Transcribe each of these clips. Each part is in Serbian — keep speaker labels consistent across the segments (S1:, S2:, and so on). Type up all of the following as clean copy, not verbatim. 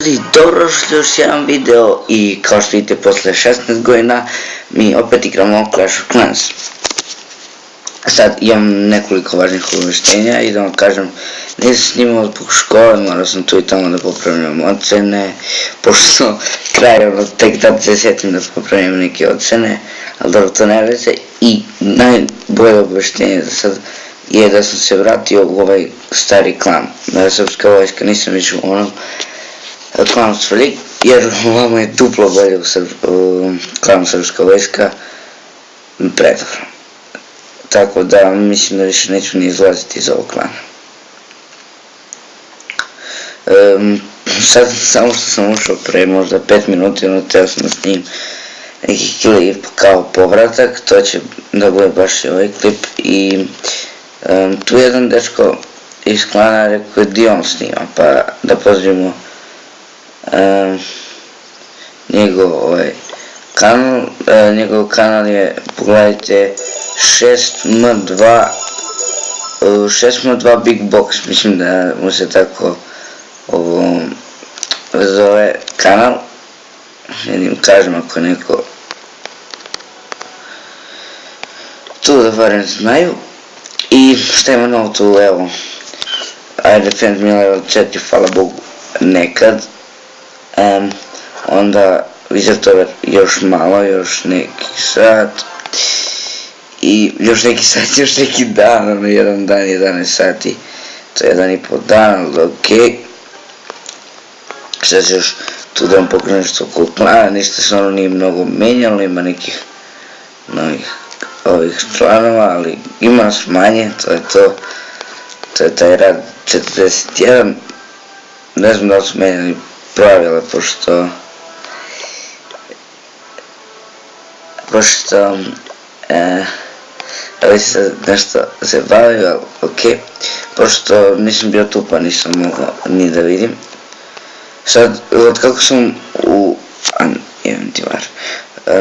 S1: I dobrodošli još jedan video i kao što vidite posle 16 godina mi opet igramo Clash of Clans. Sad imam nekoliko važnih obaveštenja i da vam kažem, nisam snimao zbog škole, morao sam tu i tamo da popravljam ocene, pošto kraj tek da se setim da popravljam neke ocene, ali dobro, to ne veze. I najbolje obaveštenje za sad je da sam se vratio u ovaj stari klan, srpska vojska, nisam više u onom klanu Svrljig, jer ovamo je duplo bolje u klanu srpska vojska, predobro. Tako da mislim da više neću ni izlaziti iz ovog klana. Sad samo što sam ušao pre možda 5 minuta, teo sam da snimim neki klip kao povratak, to će da bude baš i ovaj klip. I tu jedan dečko iz klana rekao gdje on snima, pa da pozdravimo njegov kanal. Njegov kanal je, pogledajte, 6m2 Big Box, mislim da mu se tako zove kanal. Vidim, kažem ako neko tu da barem znaju. I šta ima novo tu, evo, I defend me level 4, hvala Bogu, nekad. Onda Wizard još malo, još neki sat. I još neki sat, još neki dan, ono jedan dan, 11 sati. To je 1,5 dan, ali okej. Sad još tu da vam pokrenem nešto oko klana, ništa se ono nije mnogo menjalo, ima nekih novih ovih članova, ali ima nas manje, to je to. To je taj rad 41, ne znam da li su menjali pravila, pošto ali se nešto se bavio, ali okej. Pošto nisam bio tu pa nisam mogao ni da vidim. Sad, od kako sam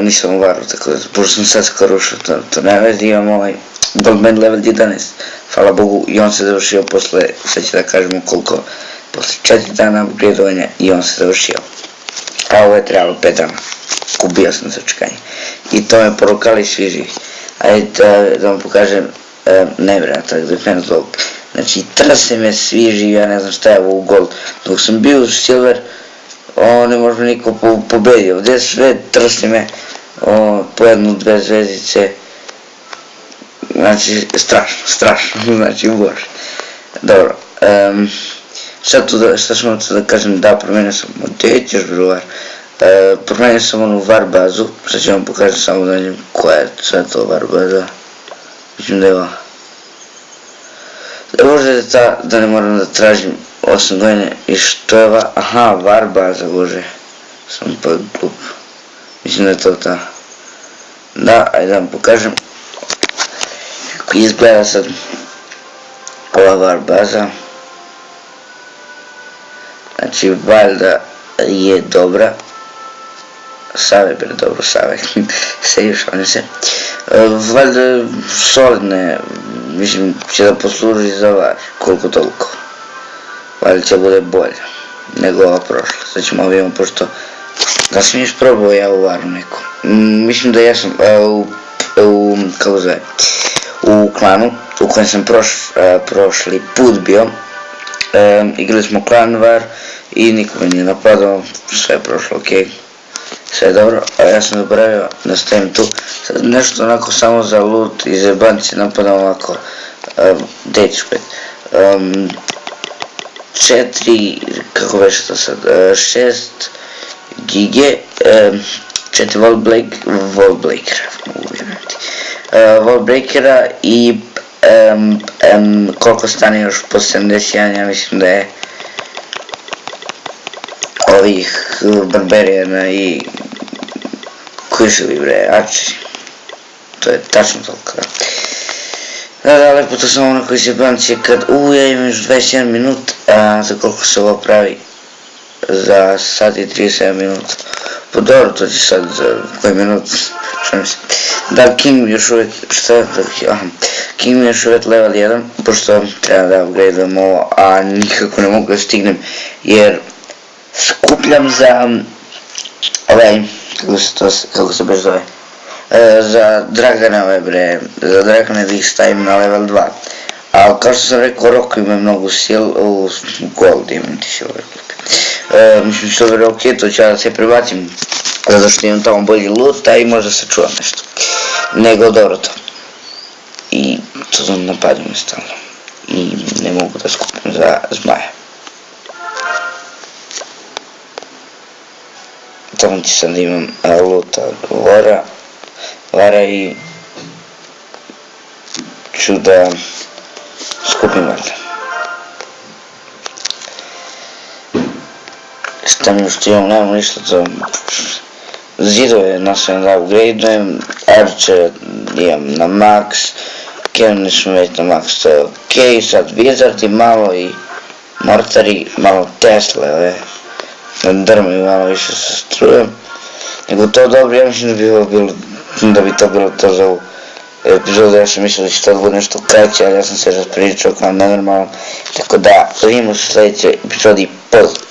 S1: nisam u varu, tako da, pošto sam sad skoro ušao, to ne vezi, imam ovaj Goldman level 11, hvala Bogu, i on se završio posle, sad ću da kažemo koliko, posle 4 dana upgradovanja i on se završio. A ovo je trebalo 5 dana, ubio sam začekanje. I to me porukali svi živi. Ajde da vam pokažem nevjerojatan defense log. Znači, trse me svi živi, ja ne znam šta je ovo u gold. Dok sam bio u silver, ne može niko pobedio. Ovdje sve trse me, po jednu, dve zvezdice. Znači, strašno, znači, bože. Dobro, šta ćemo tu da kažem, da, promenio sam, gdje ćeš bruvar. Promenio sam onu var bazu, sad ću vam pokažem samo da vidim koja je sad to var baza. Mislim da je ova. Možda je da ne moram da tražim 8 godine i što je ova, aha, var baza, bože. Sam pa glup. Mislim da je to ta. Da, ajde da vam pokažem kako izgleda sad ova var baza. Znači, valjda je dobra. Save, bre, dobro, Save. Seju, šalim se. Valjda solidne, mislim, će da posluži za var, koliko toliko. Valjda će bude bolje nego ova prošla. Sad ćemo vidimo, pošto da sam još probao ja u varu neku. Mislim da ja sam kako zove, u klanu u kojem sam prošli put bio. Igrali smo klan var i niko me nije napadao, sve je prošlo okej. Sve je dobro, a ja sam zaboravio da stavim tu sad nešto onako samo za loot i zebanci, napadam ovako, gdje ću pet, 4, kako veće to sad, 6 gige, 4 wallbreakera i koliko stane još po 71, ja mislim da je ovih barberijana i koji su li bre, arčeri. To je tačno toliko, da. Da, lepo to samo ono koji se banci kad, ja imam još 21 minut, za koliko se ovo pravi, za sat i 37 minuta. Pa dobro, to će sad za koji minut, što mislim. Da, King još uvijek, King mi još uvijek level 1, pošto treba da upgradeam ovo, a nikako ne mogu da stignem, jer skupljam za ovaj, kako se baš zove, za Draganove bre, za Dragane da ih stavim na level 2. Ali kao što sam rekao, Roku ima mnogo u Gold imam ti silver. Mislim silver je ok, to ću ja da se prebacim, zato što imam tamo bolji loot, a i možda se čuvam nešto. Nego dobro to. I to znam napadim me stalno. I ne mogu da skupim za zmaja. Tamo ti sad imam loota Vara i ću da skupim valjda. Šta mi što imam, nemam ništa to. Zidove nastavim da upgradeujem, Archer imam na max, Cannon smo već na max, to je ok, sad Wizardi malo i Mortari, malo Tesla, drma i malo više sa strujem. Nego to dobro, ja mislim da bi to bilo to za ovu epizodu, ja sam mislio da će to bude nešto kraće, ali ja sam se raspričao kao nenormalan, tako da vidimo se u sljedećoj epizodi, pozdrav!